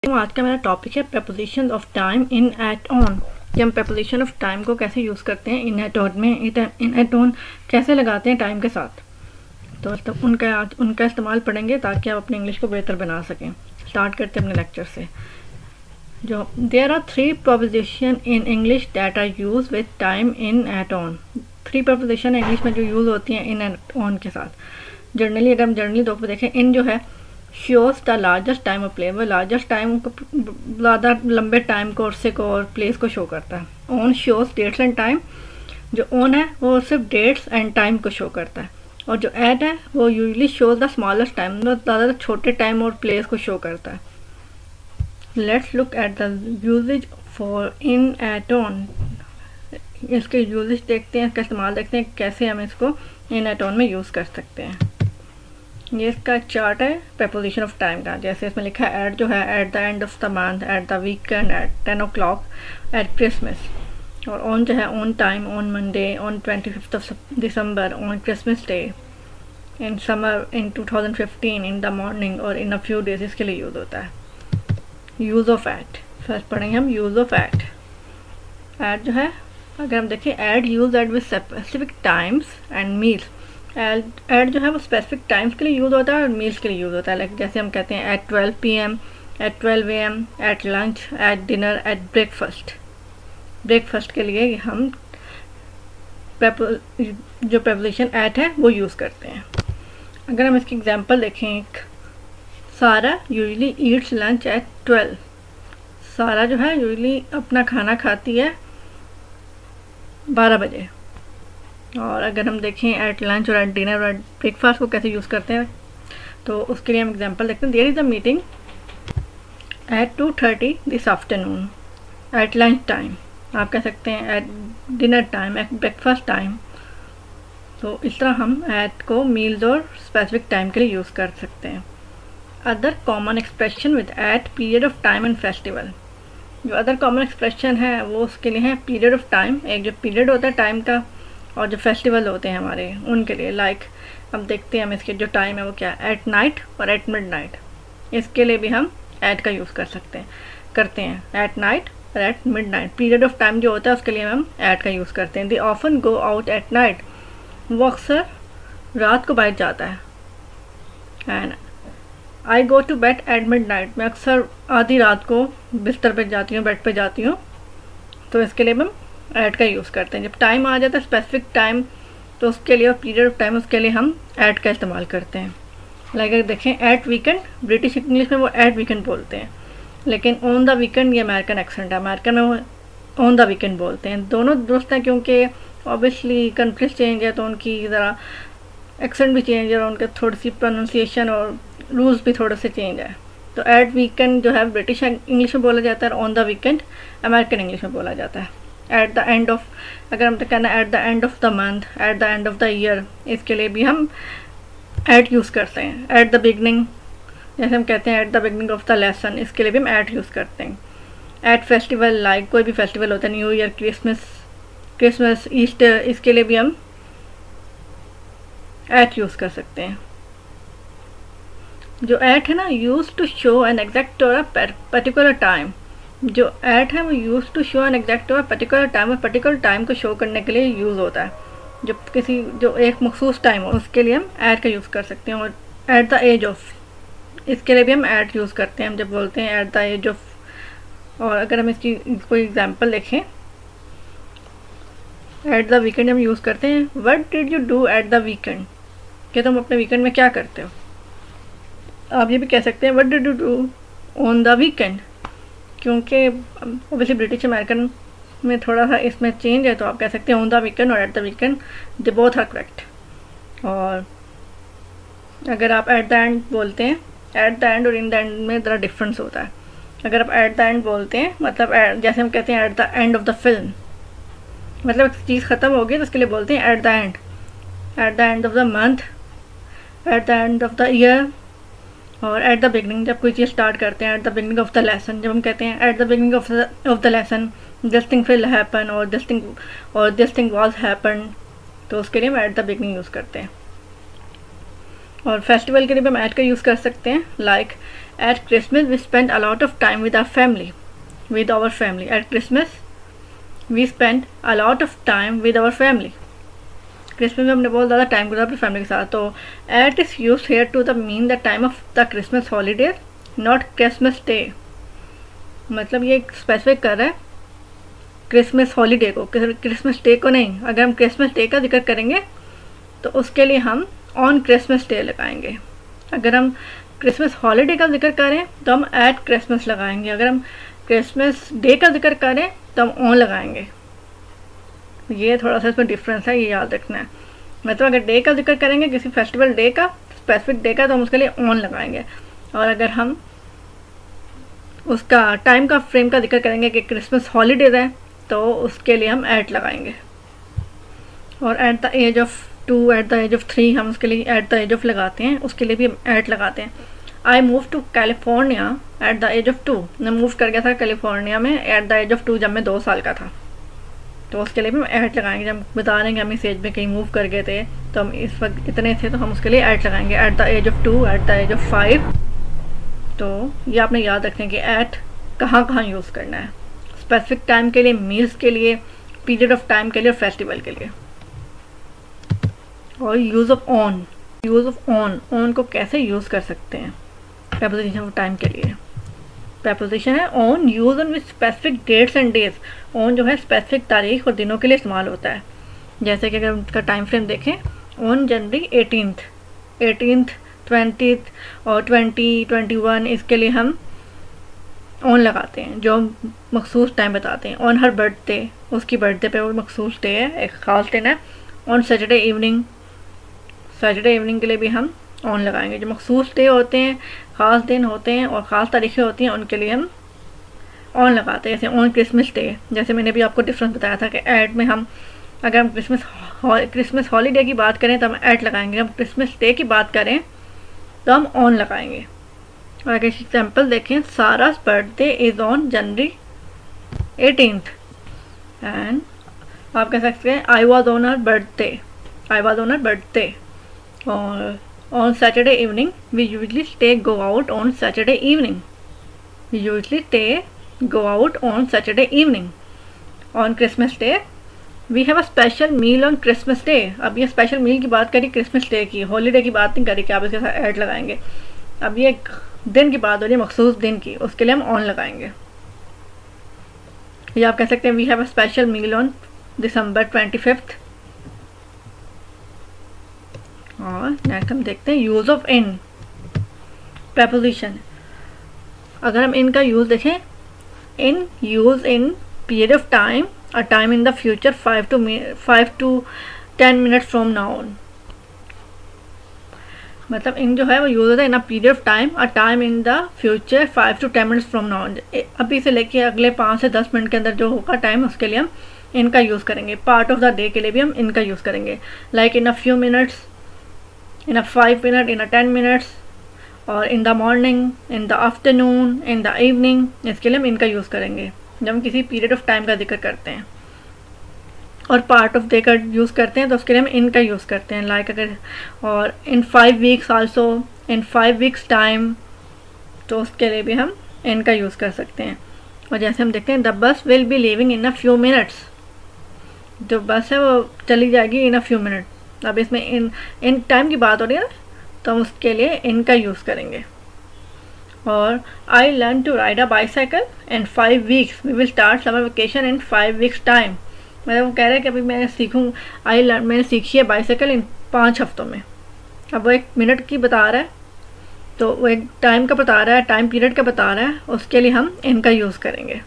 आज का मेरा टॉपिक है prepositions of time in at on, कि हम preposition ऑफ टाइम को कैसे यूज़ करते हैं इन एट ऑन में, इन एट ऑन कैसे लगाते हैं टाइम के साथ। तो उनका इस्तेमाल पढ़ेंगे ताकि आप अपनी इंग्लिश को बेहतर बना सकें। स्टार्ट करते हैं अपने लेक्चर से। जो there are 3 preposition in English that are use with time in at on. 3 preposition English में जो यूज़ होती हैं इन एट ऑन के साथ। जनरली अगर हम जनरली तौर पर देखें, इन जो है shows the largest time of play, वो लार्जेस्ट टाइम को ज़्यादा लंबे टाइम को अरसे को और प्लेस को शो करता है। On shows dates and time, जो ऑन है वो सिर्फ डेट्स एंड टाइम को शो करता है, और जो एट है वो usually shows the smallest time, मतलब ज़्यादा छोटे टाइम और प्लेस को शो करता है। Let's look at the usages for in at on. इसके यूजेज देखते हैं, इसका इस्तेमाल देखते हैं कैसे हम इसको इन एट ऑन में यूज़ कर सकते हैं। ये इसका चार्ट है preposition ऑफ टाइम का। जैसे इसमें लिखा है एट जो है at the end of the month, at the weekend, at 10 o'clock, at Christmas. और ऑन जो है on time, on Monday, on 25th of December, on Christmas day, in summer, in 2015, in the morning और in a few days, इसके लिए use होता है। Use of at first पढ़ेंगे हम। Use of eight. एट जो है अगर हम देखें, at use at with specific times and meals. At जो है वो स्पेसिफिक टाइम्स के लिए यूज़ होता है और मील्स के लिए यूज़ होता है। लाइक जैसे हम कहते हैं at 12 PM, at 12 AM, at lunch, at dinner, at breakfast. Breakfast के लिए हम जो preposition एट है वो यूज़ करते हैं। अगर हम इसकी एग्जांपल देखें, एक सारा यूजली ईट्स लंच एट 12। सारा जो है यूजली अपना खाना खाती है 12 बजे। और अगर हम देखें एट लंच और एट डिनर और एट ब्रेकफास्ट को कैसे यूज़ करते हैं, तो उसके लिए हम एग्जांपल देखते हैं। There is a meeting at 2:30 this afternoon, at lunch time आप कह सकते हैं, at dinner time, at breakfast time. तो इस तरह हम एट को मील्स और स्पेसिफिक टाइम के लिए यूज़ कर सकते हैं। Other common expression with at, period of time and festival. जो अदर कॉमन एक्सप्रेशन है वो उसके लिए है पीरियड ऑफ टाइम, एक जो पीरियड होता है टाइम का, और जो फेस्टिवल होते हैं हमारे उनके लिए। लाइक हम देखते हैं हम इसके जो टाइम है वो क्या है, एट नाइट और एट मिडनाइट। इसके लिए भी हम एट का यूज़ करते हैं एट नाइट और at midnight. Period of time जो होता है उसके लिए हम एट का यूज़ करते हैं। They often go out at night, वो अक्सर रात को बाहर जाता है। And I go to bed at midnight, मैं अक्सर आधी रात को बिस्तर पर जाती हूँ, बेड पर जाती हूँ। तो इसके लिए हम एट का यूज़ करते हैं। जब टाइम आ जाता है स्पेसिफिक टाइम, तो उसके लिए, और पीरियड ऑफ टाइम, उसके लिए हम एट का इस्तेमाल करते हैं। लाइक अगर देखें एट वीकेंड, ब्रिटिश इंग्लिश में वो एट वीकेंड बोलते हैं, लेकिन ऑन द वीकेंड ये अमेरिकन एक्सेंट है, अमेरिकन में वो ऑन द वीकेंड बोलते हैं। दोनों दुरुस्त हैं क्योंकि ऑब्वियसली कंट्रीज चेंज है तो उनकी ज़रा एक्सेंट भी चेंज है और उनका थोड़ी सी प्रोनाउंसिएशन और रूल्स भी थोड़े से चेंज है। तो एट वीकेंड जो है ब्रिटिश इंग्लिश में बोला जाता है, और on the weekend American English में बोला जाता है। एट द एंड ऑफ, अगर हम तो कहना eight the end of the month, at the end of the year, इसके लिए भी हम एट यूज़ करते हैं। एट द बिगनिंग, जैसे हम कहते हैं at the beginning of the lesson, इसके लिए भी हम एट यूज़ करते हैं। एट फेस्टिवल, लाइक कोई भी फेस्टिवल होता है, न्यू ईयर, क्रिसमस, ईस्टर, इसके लिए भी हम एट यूज़ कर सकते हैं। जो एट है ना, use to show an exact और पर्टिकुलर टाइम। जो एट है वो use to show an exact और पर्टिकुलर टाइम, और पर्टिकुलर टाइम को शो करने के लिए यूज़ होता है। जो एक मखसूस टाइम हो उसके लिए हम एट का यूज़ कर सकते हैं। और एट द एज ऑफ, इसके लिए भी हम एट यूज़ करते हैं, हम जब बोलते हैं एट द एज ऑफ। और अगर हम इसकी कोई एग्जांपल देखें, एट द वीकेंड हम यूज़ करते हैं, what did you do at the weekend, कि तुम अपने वीकेंड में क्या करते हो। आप ये भी कह सकते हैं what did you do on the weekend, क्योंकि ऑब्वियसली ब्रिटिश अमेरिकन में थोड़ा सा इसमें चेंज है, तो आप कह सकते हैं ऑन द वीकेंड और at the weekend, they both are correct. और अगर आप एट द एंड बोलते हैं, एट द एंड और इन द एंड में ज़रा डिफरेंस होता है। अगर आप एट द एंड बोलते हैं, मतलब जैसे हम कहते हैं eight the end of the film, मतलब एक चीज़ ख़त्म हो गई तो उसके लिए बोलते हैं eight the and. Eight the end of the month, at the end of the year, और एट द बिगनिंग जब कोई चीज़ स्टार्ट करते हैं, at the beginning of the lesson, जब हम कहते हैं at the beginning of the lesson this thing will happen, और दिस थिंग वाज हैपन, तो उसके लिए हम एट द बिगनिंग यूज़ करते हैं। और फेस्टिवल के लिए भी हम एट का यूज़ कर सकते हैं, like at Christmas we spend a lot of time with our family. At Christmas we spend a lot of time with our family. Christmas में हमने बहुत ज़्यादा टाइम गुजारा अपनी फैमिली के साथ। तो at is use here to the mean the time of the Christmas holidays, not Christmas day. मतलब ये स्पेसिफिक कर रहा है क्रिसमस हॉलीडे को, क्रिसमस डे को नहीं। अगर हम क्रिसमस डे का जिक्र करेंगे तो उसके लिए हम ऑन क्रिसमस डे लगाएंगे। अगर हम क्रिसमस हॉलीडे का जिक्र करें तो हम एट क्रिसमस लगाएंगे। अगर हम क्रिसमस डे का जिक्र करें तो हम ऑन लगाएंगे। ये थोड़ा सा इसमें डिफरेंस है, ये याद रखना है। मतलब अगर डे का जिक्र करेंगे किसी फेस्टिवल डे का, स्पेसिफिक डे का, तो हम उसके लिए ऑन लगाएंगे। और अगर हम उसका टाइम का फ्रेम का जिक्र करेंगे कि क्रिसमस हॉलीडेज है तो उसके लिए हम एट लगाएंगे। और at the age of 2, at the age of 3 हम उसके लिए एट द एज ऑफ लगाते हैं, उसके लिए भी हम एट लगाते हैं। I move to California at the age of 2। मैं मूव कर गया था कैलिफोर्निया में एट द एज ऑफ 2, जब मैं 2 साल का था। तो उसके लिए भी हम एट लगाएंगे। जब बता रहे हैं कि हम इस एज में कहीं मूव कर गए थे तो हम इस वक्त इतने थे, तो हम उसके लिए एट लगाएंगे। At the age of 2, at the age of 5। तो ये आपने याद रखना है कि एट कहाँ कहाँ यूज़ करना है। स्पेसिफिक टाइम के लिए, मील्स के लिए, पीरियड ऑफ टाइम के लिए और फेस्टिवल के लिए। और use of on, use of on को कैसे यूज़ कर सकते हैं प्रेपोजिशन ऑफ टाइम के लिए। प्रेपोजिशन है on, use on with specific dates and days. On जो है स्पेसिफिक तारीख और दिनों के लिए इस्तेमाल होता है। जैसे कि अगर उनका टाइम फ्रेम देखें, ऑन जनवरी 18th, 20th और 20, 21, इसके लिए हम ऑन लगाते हैं, जो मखसूस टाइम बताते हैं। ऑन हर बर्थडे, उसकी बर्थडे पे वो मखसूस डे है, एक ख़ास दिन है। On Saturday evening, Saturday evening के लिए भी हम ऑन लगाएंगे। जो मखसूस डे होते हैं, ख़ास दिन होते हैं और ख़ास तारीखें होती हैं, उनके लिए हम ऑन लगाते हैं। जैसे ऑन क्रिसमस डे, जैसे मैंने भी आपको डिफरेंस बताया था कि ऐड में हम, अगर हम क्रिसमस हॉलीडे की बात करें तो हम ऐड लगाएंगे। हम क्रिसमस डे की बात करें तो हम ऑन लगाएंगे। और अगर एग्जाम्पल देखें, सारा's birthday is on January 18th and आप कह सकते हैं I was on her birthday, I was on her birthday. और on Saturday evening we usually go out on Saturday evening. We usually go out on Saturday evening. On Christmas Day we have a special meal on Christmas Day. अब ये special मील की बात करी Christmas day की, holiday की बात नहीं करी कि आप इसके साथ ऐड लगाएंगे। अब ये एक दिन की बात हो रही है, मखसूस दिन की, उसके लिए हम ऑन लगाएंगे। या आप कह सकते हैं we have a special meal on December 25th। और नेक्स्ट हम देखते हैं यूज़ ऑफ इन प्रेपोजिशन। अगर हम इन का यूज़ देखें, in use in period of time, a time in the future 5 to 10 minutes from now on. मतलब इन जो है वो यूज़ होता है in a period of time, a time in the future 5 to 10 minutes from now on. अभी से लेके अगले 5 से 10 मिनट के अंदर जो होगा टाइम, उसके लिए हम इनका यूज़ करेंगे। पार्ट ऑफ द डे के लिए भी हम इनका यूज़ करेंगे, like in a few minutes, in a 5 minute, in a 10 minutes, और in the morning, in the afternoon, in the evening। इसके लिए हम इनका यूज़ करेंगे जब हम किसी पीरियड ऑफ टाइम का जिक्र करते हैं। और पार्ट ऑफ डे का यूज़ करते हैं तो उसके लिए हम इनका यूज़ करते हैं, लाइक अगर और in 5 weeks also, in 5 weeks time, तो उसके लिए भी हम इनका यूज़ कर सकते हैं। और जैसे हम देखते हैं the bus will be leaving in a few minutes, जो बस है वो चली जाएगी इन अ फ्यू मिनट। अब इसमें इन टाइम की बात हो रही है ना, तो हम उसके लिए इनका यूज़ करेंगे। और I learn to ride a bicycle in 5 weeks, we will start summer vacation in 5 weeks time. मतलब वो कह रहे हैं कि अभी मैं सीखूँ, मैंने सीखी है बाईसाइकिल इन 5 हफ्तों में। अब वो 1 मिनट की बता रहा है, तो वो एक टाइम का बता रहा है, टाइम पीरियड का बता रहा है, उसके लिए हम इनका यूज़ करेंगे।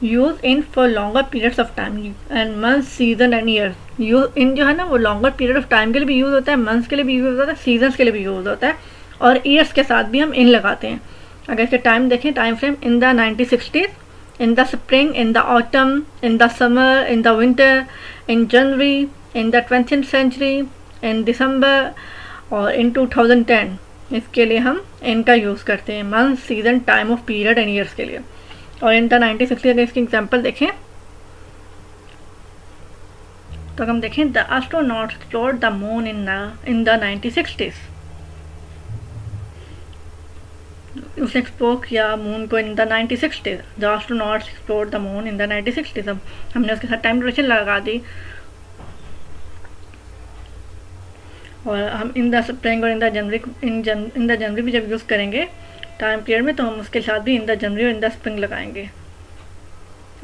Use in for longer periods of time and month, season and year. Use in जो है ना वो लॉन्गर पीरियड ऑफ टाइम के लिए भी यूज़ होता है, मंथ्स के लिए भी यूज़ होता है, सीजन्स के लिए भी यूज़ होता है, और ईयर्स के साथ भी हम इन लगाते हैं। अगर इसके टाइम देखें, time frame in the 1960s, in the spring, in the autumn, in the summer, in the winter, in January, in the 20th century, इन दिसंबर और इन 2010। इसके लिए हम इनका यूज़ करते हैं, month, season, time of period and years के लिए। और इन द 1960 अगर इसकी एग्जाम्पल देखें तो हम देखें the astronauts explored the moon in the 1960s। उसने एक्सप्लोर किया मून को in the 96 days, the astronauts explored the moon in the 96 days. अब हमने उसके साथ टाइम ड्यूरेशन लगा दी, और हम इन द स्प्रिंग और इन द जनवरी भी जब यूज़ करेंगे टाइम पीरियड में, तो हम उसके साथ भी इन द जनवरी और इन द स्प्रिंग लगाएंगे।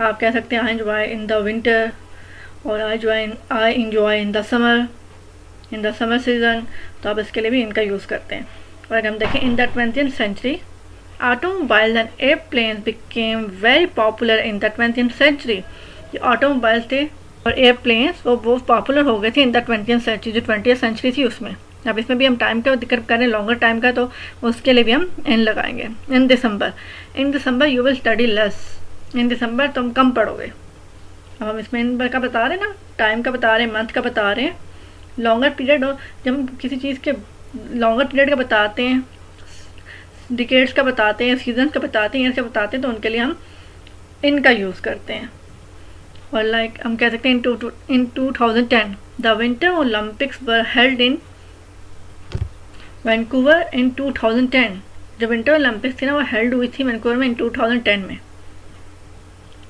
आप कह सकते हैं I enjoy in the winter, और I enjoy in the summer season, तो आप इसके लिए भी इनका यूज़ करते हैं। और अगर हम देखें in the 20th century automobiles and airplanes became very popular in the 20th century. ये ऑटोमोबाइल्स थे और एयरप्लेन्स वो बहुत पॉपुलर हो गए थे इन द 20th सेंचुरी, जो 20th सेंचुरी थी उसमें। अब इसमें भी हम टाइम का जिक्र करें, लॉन्गर टाइम का, तो उसके लिए भी हम एन लगाएंगे। इन दिसंबर यू विल स्टडी लेस, इन दिसंबर तुम कम पढ़ोगे। अब हम इसमें इन का बता रहे हैं ना, टाइम का बता रहे हैं, मंथ का बता रहे हैं। लॉन्गर पीरियड हो, जब हम किसी चीज़ के लॉन्गर पीरियड का बताते हैं, डिकेड्स का बताते हैं, सीजन का बताते हैं, ईयर का बताते हैं, तो उनके लिए हम इनका यूज़ करते हैं। और लाइक हम कह सकते हैं in 2010 the winter Olympics were held in Vancouver in 2010। जो विंटर ओलंपिक्स थी ना, वो हेल्ड हुई थी वैंकूवर में इन 2010 में।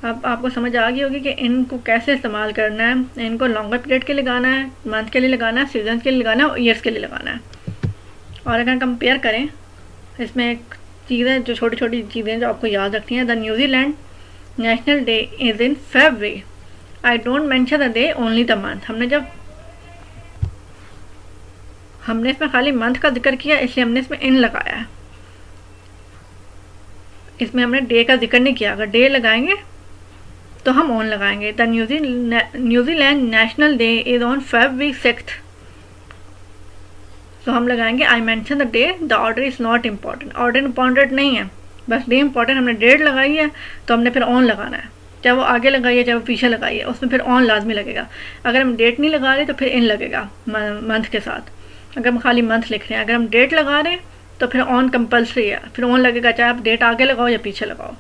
अब आपको समझ आ गई होगी कि इनको कैसे इस्तेमाल करना है। इनको लॉन्गर पीरियड के लिए लगाना है, मंथ के लिए लगाना है, सीजन के लिए लगाना है, और ईयर्स के लिए लगाना है। और अगर कंपेयर करें, इसमें एक चीज़ है, जो छोटी छोटी चीज़ें जो आपको याद रखनी है। The New Zealand national day is in February, I don't mention the day only the month. हमने इसमें खाली मंथ का जिक्र किया, इसलिए हमने इसमें इन लगाया है। इसमें हमने डे का जिक्र नहीं किया। अगर डे लगाएंगे तो हम ऑन लगाएंगे। The New Zealand national day is on February 6th, तो हम लगाएंगे I mention the day, the order is not important. Order important नहीं है, बस डे इम्पॉर्टेंट। हमने डेट लगाई है तो हमने फिर ऑन लगाना है, चाहे वो आगे लगाइए चाहे वो पीछे लगाइए, उसमें फिर ऑन लाजमी लगेगा। अगर हम डेट नहीं लगा रहे तो फिर इन लगेगा मंथ के साथ। अगर हम खाली मंथ लिख रहे हैं, अगर हम डेट लगा रहे हैं तो फिर ऑन कंपल्सरी है, फिर ऑन लगेगा, चाहे आप डेट आगे लगाओ या पीछे लगाओ।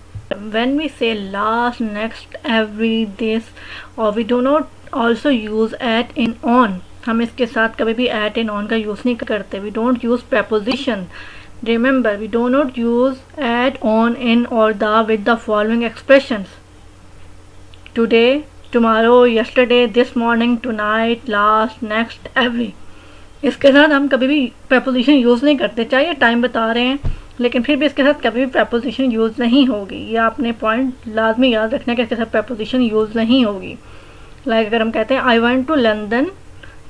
When we say last, next, every, this, or we do not also use at, in, on, हम इसके साथ कभी भी at, in, on का यूज़ नहीं करते। We don't use preposition. Remember, we do not use at, on, in, or the with the following expressions: today, tomorrow, yesterday, this morning, tonight, last, next, every। इसके साथ हम कभी भी preposition use नहीं करते, चाहे टाइम बता रहे हैं, लेकिन फिर भी इसके साथ कभी भी preposition यूज़ नहीं होगी। ये आपने पॉइंट लाजमी याद रखना है कि इसके साथ preposition यूज़ नहीं होगी। लाइक अगर हम कहते हैं I went to London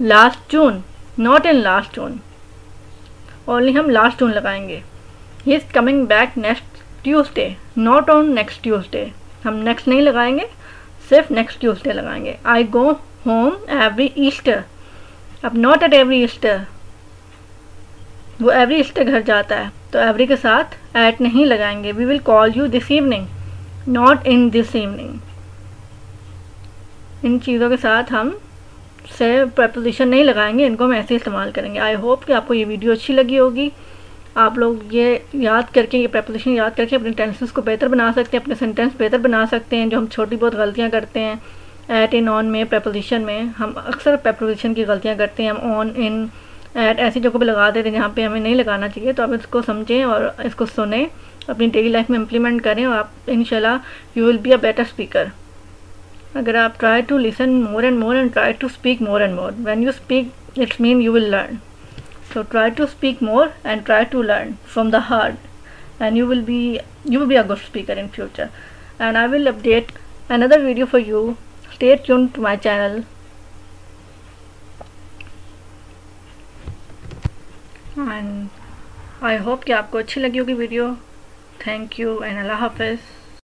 last June, not in last June, only हम लास्ट जून लगाएंगे। He is coming back next Tuesday, not on next Tuesday, हम नेक्स्ट नहीं लगाएंगे, सिर्फ नेक्स्ट ट्यूसडे लगाएंगे। I go home every Easter, अब not at every Easter, वो every Easter घर जाता है, तो एवरी के साथ एट नहीं लगाएंगे। We will call you this evening, not in this evening. इन चीज़ों के साथ हम से प्रपोजिशन नहीं लगाएंगे, इनको हम ऐसे इस्तेमाल करेंगे। आई होप कि आपको ये वीडियो अच्छी लगी होगी। आप लोग ये याद करके, ये प्रपोजिशन याद करके अपने टेंसेस को बेहतर बना सकते हैं, अपने सेंटेंस बेहतर बना सकते हैं। जो हम छोटी बहुत गलतियाँ करते हैं एट, इन, ऑन में, प्रपोजिशन में, हम अक्सर प्रपोजिशन की गलतियाँ करते हैं। हम ऑन, इन, एट ऐसी जगहों पे लगा देते हैं जहाँ पे हमें नहीं लगाना चाहिए। तो आप इसको समझें और इसको सुने, अपनी डेली लाइफ में इम्प्लीमेंट करें, और आप इंशाल्लाह you will be a better speaker. अगर आप try to listen more and more and try to speak more and more, when you speak it's mean you will learn. So try to speak more and try to learn from the heart, and you will be a good speaker in future. And I will update another video for you. Stay tuned to my channel. And I hope कि आपको अच्छी लगी होगी video. Thank you and अल्लाह हाफिज़।